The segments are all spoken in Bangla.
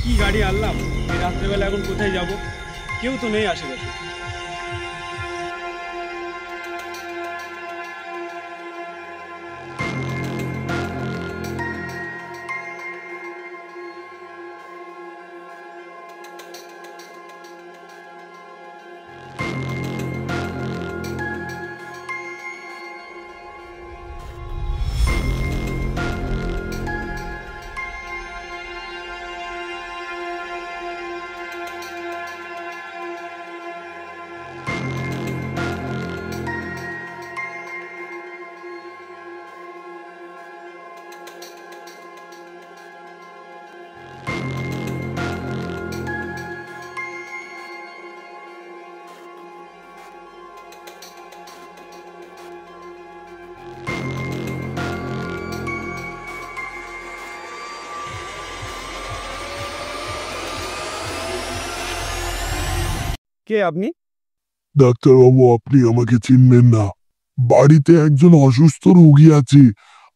কি গাড়ি আনলাম, এই রাত্রেবেলা এখন কোথায় যাব? কেউ তো নেই আশেপাশে। কে আপনি? ডাক্তারবাবু, আপনি আমাকে চিনবেন না। বাড়িতে একজন অসুস্থ রোগী আছে,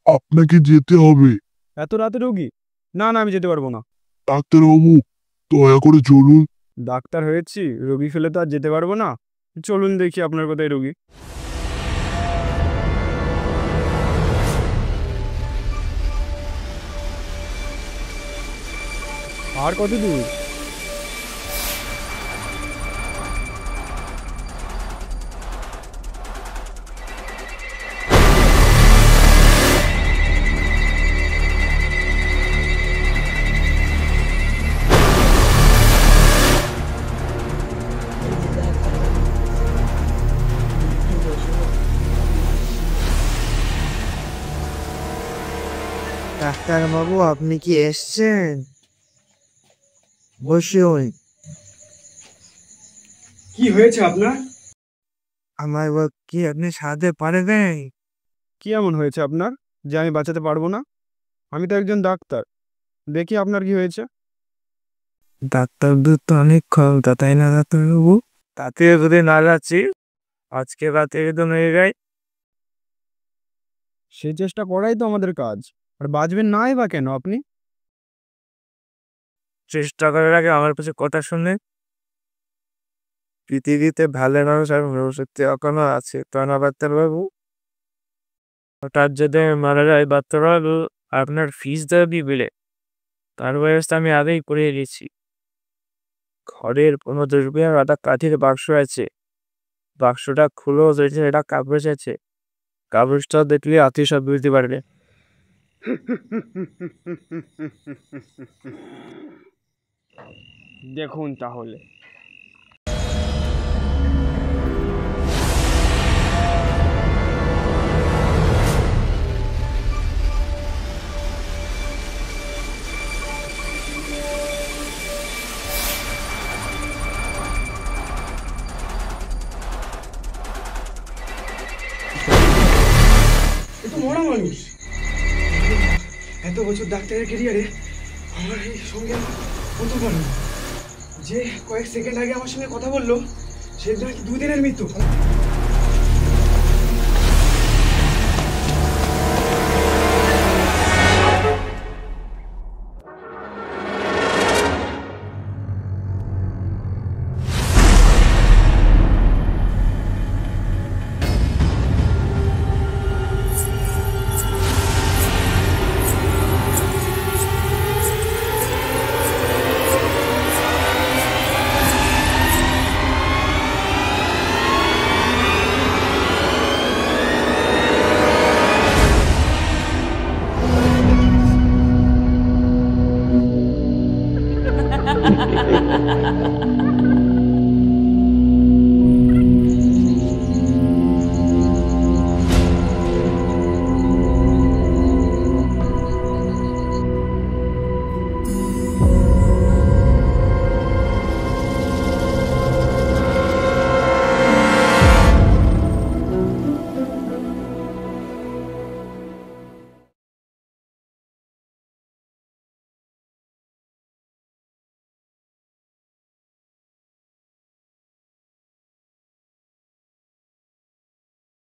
আপনাকে যেতে হবে। এত রাতে রোগী? না না, আমি যেতে পারবো না। ডাক্তারবাবু, দয়া করে চলুন। ডাক্তার হয়েছি, রোগী ফেলে তো আর যেতে পারবো না। চলুন দেখি আপনার কোথায় রোগী। আর কত দূর? ডাক্তারবাবু, আপনি কি এসছেন? বসুন। কি হয়েছে আপনার? আমার কি আপনি সাহায্য পারবেন? কি এমন হয়েছে আপনার যে আমি বাঁচাতে পারবো না? আমি তো একজন ডাক্তার। দেখি আপনার কি হয়েছে। ডাক্তারদের তো অনেক ক্ষমতা, তাই না ডাক্তারবাবু? তাতে যদি না যাচ্ছি, আজকে রাতে তো হয়ে যায়। সেই চেষ্টা করাই তো আমাদের কাজ। আর বাঁচবেন নাই বা কেন আপনি? চেষ্টা করার আগে আমার কাছে কথা শুনে। পৃথিবীতে ভালো মানুষ আর সত্যি এখনো আছে, তাই না ডাক্তারবাবু? হঠাৎ যদি মারা যায় ডাক্তারবাবু, আপনার ফিস দাবি বেড়ে তার ব্যবস্থা আমি আগেই করে গেছি। ঘরের 15-20 একটা কাঠের বাক্স আছে। বাক্সটা খুলেও দেখছে এটা কাগজ আছে। কাগজটা দেখলে আত্মীয় সব বুঝতে পারবে। দেখুন তাহলে। এ তো মরা মানুষ। এত বছর ডাক্তারের ক্যারিয়ারে আমার এই সঙ্গে হতে পারে না। যে কয়েক সেকেন্ড আগে আমার সঙ্গে কথা বললো, সে নাকি 2 দিনের মৃত্যু।